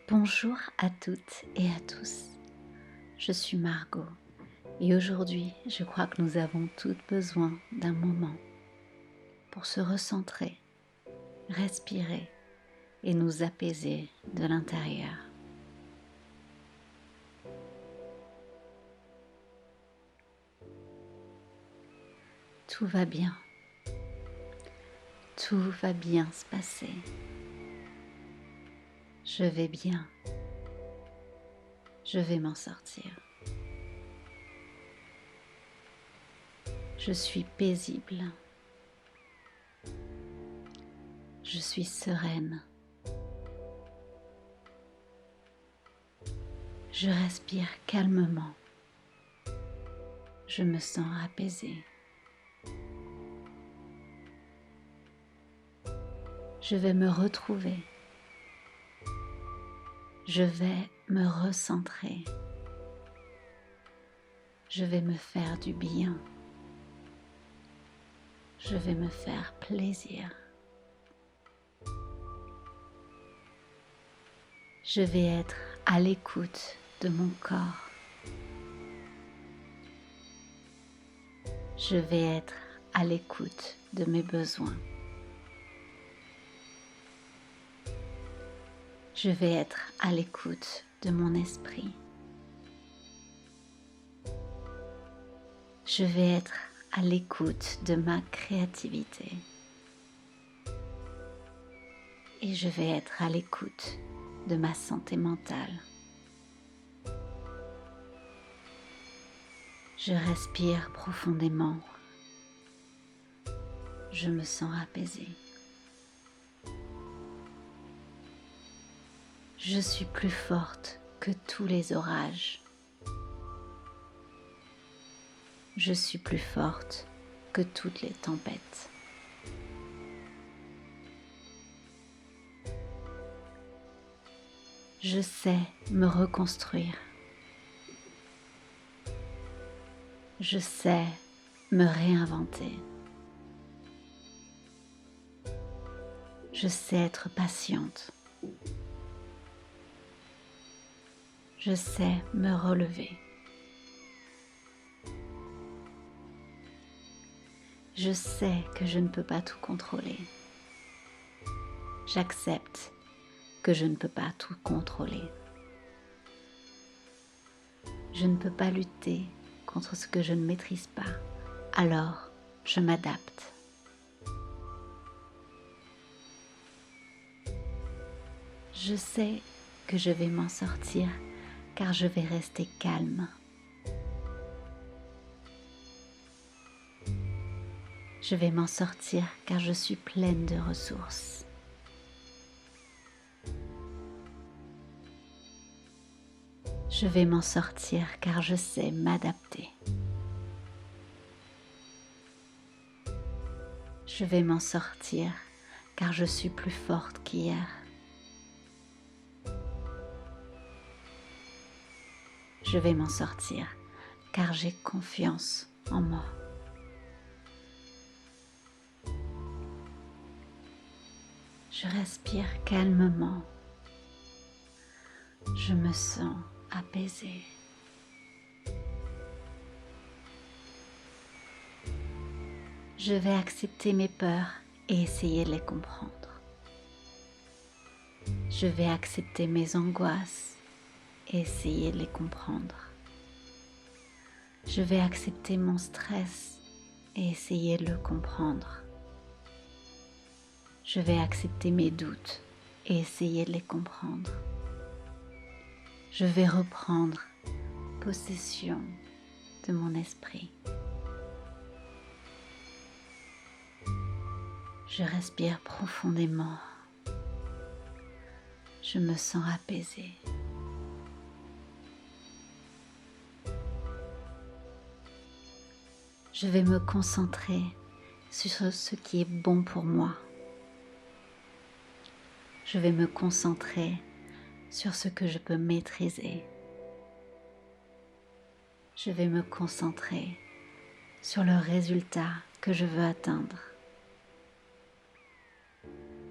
Bonjour à toutes et à tous, je suis Margot et aujourd'hui je crois que nous avons toutes besoin d'un moment pour se recentrer, respirer et nous apaiser de l'intérieur. Tout va bien se passer, je vais bien, je vais m'en sortir. Je suis paisible, je suis sereine, je respire calmement, je me sens apaisée. Je vais me retrouver, je vais me recentrer, je vais me faire du bien, je vais me faire plaisir. Je vais être à l'écoute de mon corps. Je vais être à l'écoute de mes besoins. Je vais être à l'écoute de mon esprit. Je vais être à l'écoute de ma créativité. Et je vais être à l'écoute de ma santé mentale. Je respire profondément. Je me sens apaisée. Je suis plus forte que tous les orages. Je suis plus forte que toutes les tempêtes. Je sais me reconstruire. Je sais me réinventer. Je sais être patiente. Je sais me relever. Je sais que je ne peux pas tout contrôler. J'accepte que je ne peux pas tout contrôler. Je ne peux pas lutter contre ce que je ne maîtrise pas, alors je m'adapte. Je sais que je vais m'en sortir car je vais rester calme. Je vais m'en sortir car je suis pleine de ressources. Je vais m'en sortir car je sais m'adapter. Je vais m'en sortir car je suis plus forte qu'hier. Je vais m'en sortir car j'ai confiance en moi. Je respire calmement. Je me sens apaisée. Je vais accepter mes peurs et essayer de les comprendre. Je vais accepter mes angoisses et essayer de les comprendre. Je vais accepter mon stress et essayer de le comprendre. Je vais accepter mes doutes et essayer de les comprendre. Je vais reprendre possession de mon esprit. Je respire profondément. Je me sens apaisée. Je vais me concentrer sur ce qui est bon pour moi. Je vais me concentrer sur ce que je peux maîtriser. Je vais me concentrer sur le résultat que je veux atteindre.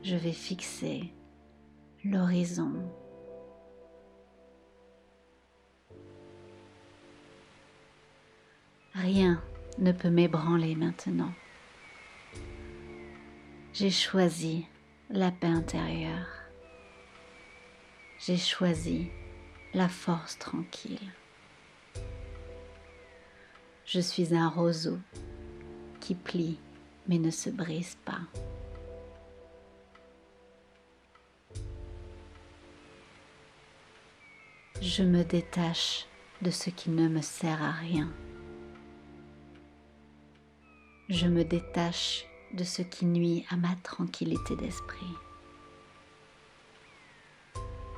Je vais fixer l'horizon Rien ne peut m'ébranler maintenant. J'ai choisi la paix intérieure. J'ai choisi la force tranquille. Je suis un roseau qui plie mais ne se brise pas. Je me détache de ce qui ne me sert à rien. Je me détache de ce qui nuit à ma tranquillité d'esprit.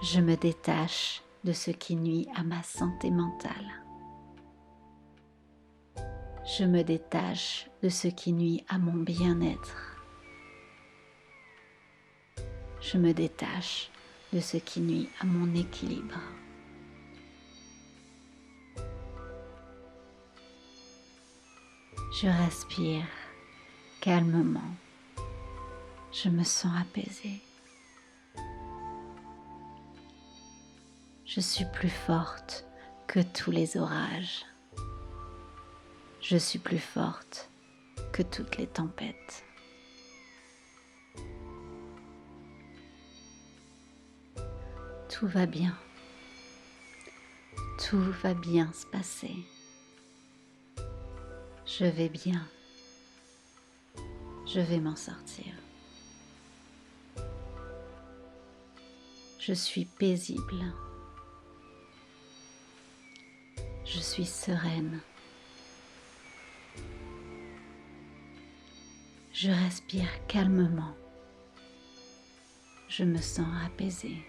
Je me détache de ce qui nuit à ma santé mentale. Je me détache de ce qui nuit à mon bien-être. Je me détache de ce qui nuit à mon équilibre. Je respire calmement. Je me sens apaisée. Je suis plus forte que tous les orages. Je suis plus forte que toutes les tempêtes. Tout va bien. Tout va bien se passer. Je vais bien. Je vais m'en sortir. Je suis paisible. Je suis sereine. Je respire calmement. Je me sens apaisée.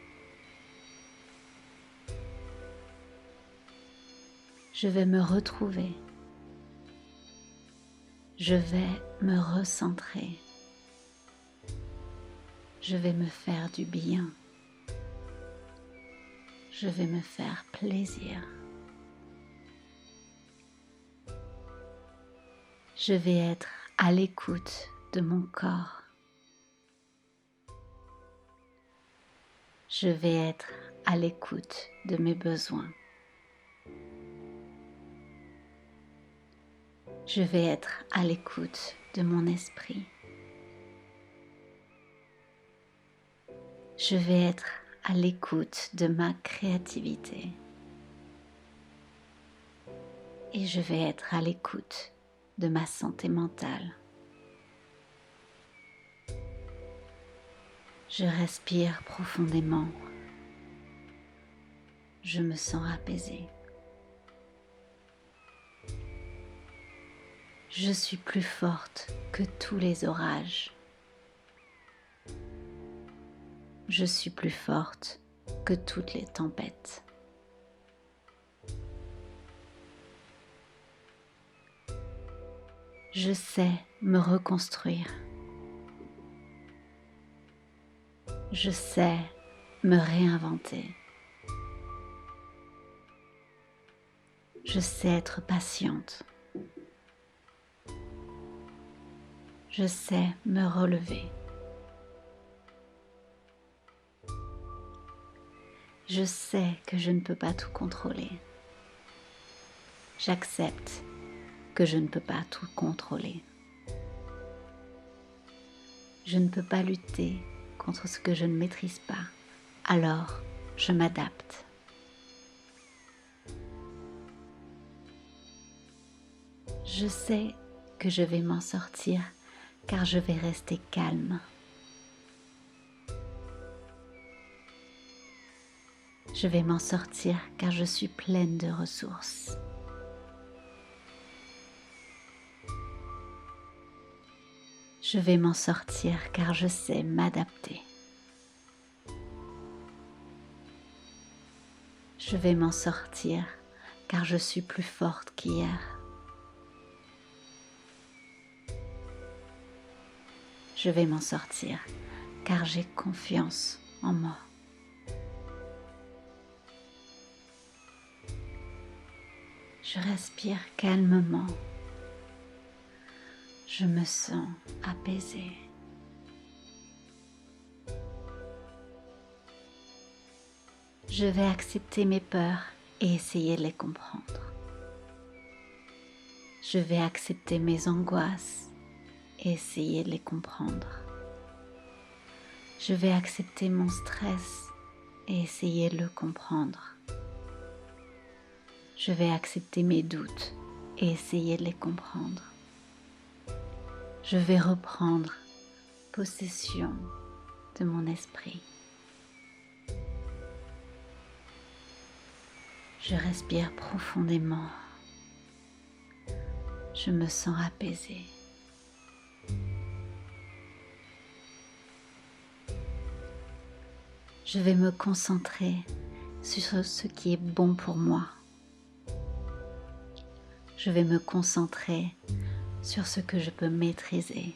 Je vais me retrouver. Je vais me recentrer. Je vais me faire du bien. Je vais me faire plaisir. Je vais être à l'écoute de mon corps. Je vais être à l'écoute de mes besoins. Je vais être à l'écoute de mon esprit. Je vais être à l'écoute de ma créativité. Et je vais être à l'écoute de ma santé mentale. Je respire profondément. Je me sens apaisée. Je suis plus forte que tous les orages. Je suis plus forte que toutes les tempêtes. Je sais me reconstruire. Je sais me réinventer. Je sais être patiente. Je sais me relever. Je sais que je ne peux pas tout contrôler. J'accepte que je ne peux pas tout contrôler. Je ne peux pas lutter contre ce que je ne maîtrise pas. Alors, je m'adapte. Je sais que je vais m'en sortir car je vais rester calme. Je vais m'en sortir car je suis pleine de ressources. Je vais m'en sortir car je sais m'adapter. Je vais m'en sortir car je suis plus forte qu'hier. Je vais m'en sortir car j'ai confiance en moi. Je respire calmement. Je me sens apaisée. Je vais accepter mes peurs et essayer de les comprendre. Je vais accepter mes angoisses et essayer de les comprendre. Je vais accepter mon stress et essayer de le comprendre. Je vais accepter mes doutes et essayer de les comprendre. Je vais reprendre possession de mon esprit. Je respire profondément. Je me sens apaisée. Je vais me concentrer sur ce qui est bon pour moi. Je vais me concentrer sur ce que je peux maîtriser.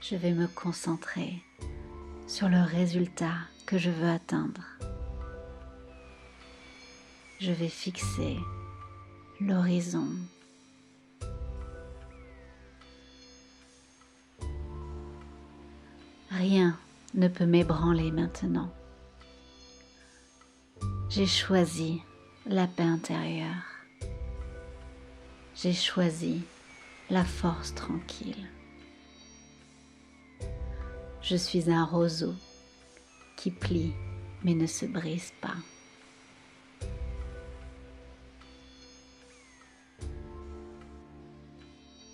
Je vais me concentrer sur le résultat que je veux atteindre. Je vais fixer l'horizon. Rien ne peut m'ébranler maintenant. J'ai choisi la paix intérieure. J'ai choisi la force tranquille. Je suis un roseau qui plie mais ne se brise pas.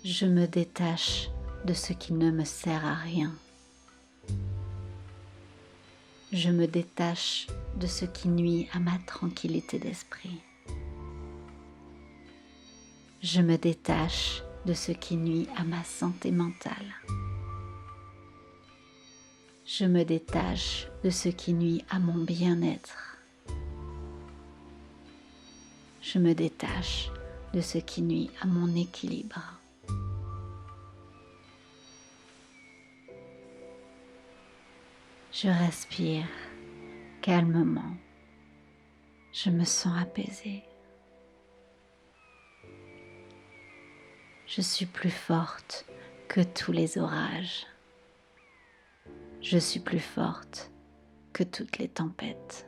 Je me détache de ce qui ne me sert à rien. Je me détache de ce qui nuit à ma tranquillité d'esprit. Je me détache de ce qui nuit à ma santé mentale. Je me détache de ce qui nuit à mon bien-être. Je me détache de ce qui nuit à mon équilibre. Je respire calmement. Je me sens apaisée. Je suis plus forte que tous les orages. Je suis plus forte que toutes les tempêtes.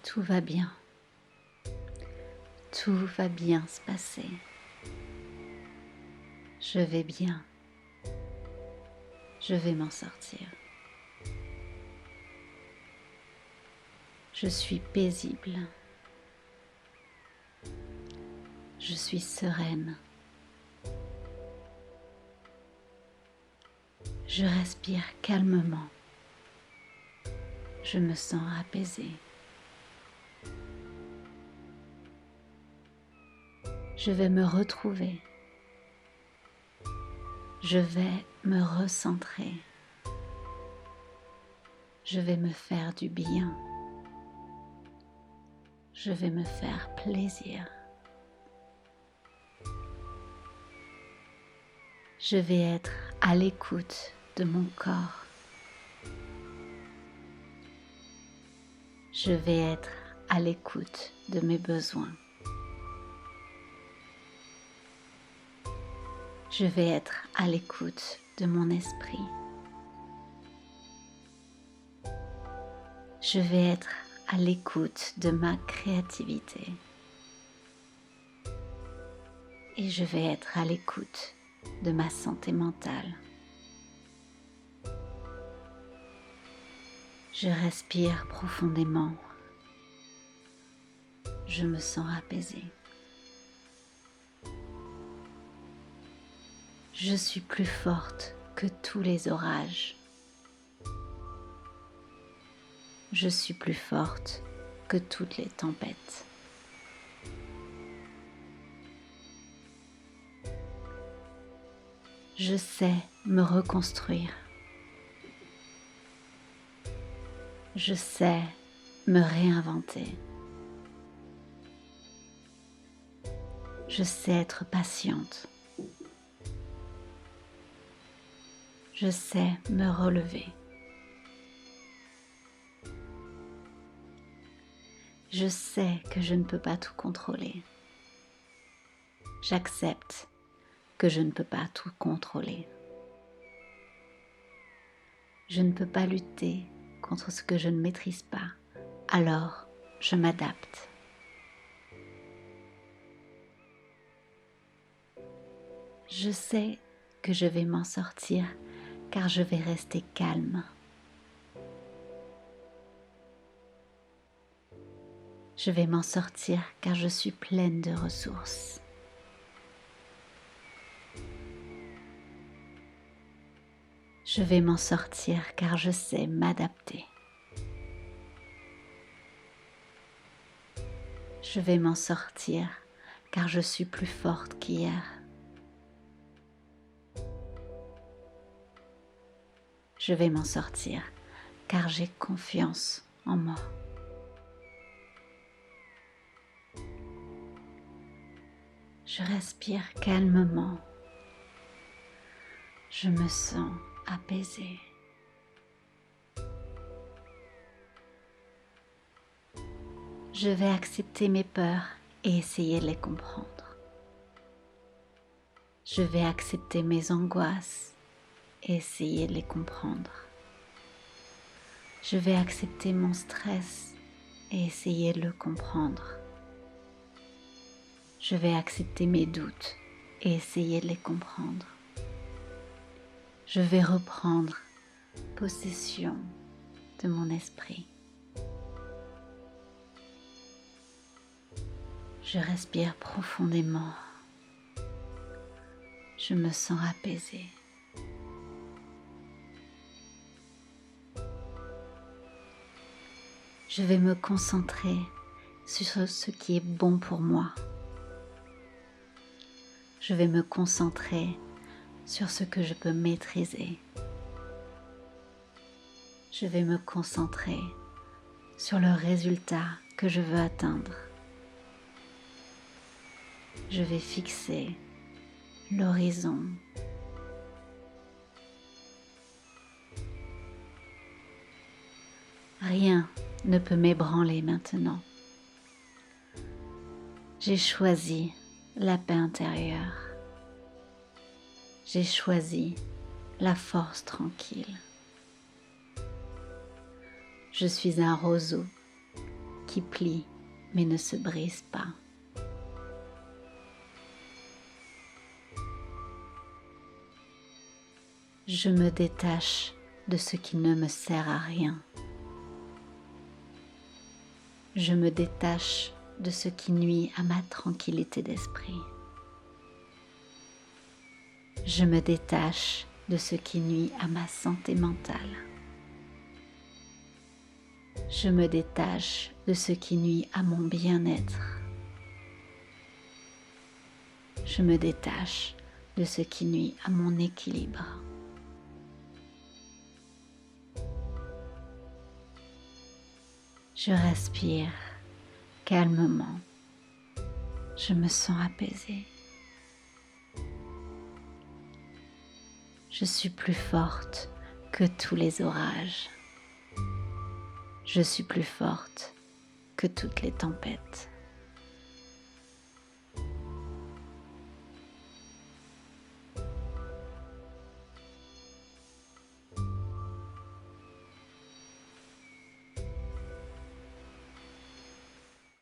Tout va bien. Tout va bien se passer. Je vais bien. Je vais m'en sortir. Je suis paisible. Je suis sereine. Je respire calmement. Je me sens apaisée. Je vais me retrouver. Je vais me recentrer. Je vais me faire du bien. Je vais me faire plaisir. Je vais être à l'écoute de mon corps. Je vais être à l'écoute de mes besoins. Je vais être à l'écoute de mon esprit. Je vais être à l'écoute de ma créativité. Et je vais être à l'écoute de ma santé mentale. Je respire profondément. Je me sens apaisée. Je suis plus forte que tous les orages. Je suis plus forte que toutes les tempêtes. Je sais me reconstruire. Je sais me réinventer. Je sais être patiente. Je sais me relever. Je sais que je ne peux pas tout contrôler. J'accepte que je ne peux pas tout contrôler. Je ne peux pas lutter contre ce que je ne maîtrise pas. Alors, je m'adapte. Je sais que je vais m'en sortir car je vais rester calme. Je vais m'en sortir car je suis pleine de ressources. Je vais m'en sortir car je sais m'adapter. Je vais m'en sortir car je suis plus forte qu'hier. Je vais m'en sortir car j'ai confiance en moi. Je respire calmement. Je me sens apaisée. Je vais accepter mes peurs et essayer de les comprendre. Je vais accepter mes angoisses et essayer de les comprendre. Je vais accepter mon stress et essayer de le comprendre. Je vais accepter mes doutes et essayer de les comprendre. Je vais reprendre possession de mon esprit. Je respire profondément. Je me sens apaisée. Je vais me concentrer sur ce qui est bon pour moi. Je vais me concentrer sur ce que je peux maîtriser. Je vais me concentrer sur le résultat que je veux atteindre. Je vais fixer l'horizon. Rien ne peut m'ébranler maintenant. J'ai choisi la paix intérieure. J'ai choisi la force tranquille. Je suis un roseau qui plie mais ne se brise pas. Je me détache de ce qui ne me sert à rien. Je me détache de ce qui nuit à ma tranquillité d'esprit. Je me détache de ce qui nuit à ma santé mentale. Je me détache de ce qui nuit à mon bien-être. Je me détache de ce qui nuit à mon équilibre. Je respire calmement. Je me sens apaisée. Je suis plus forte que tous les orages. Je suis plus forte que toutes les tempêtes.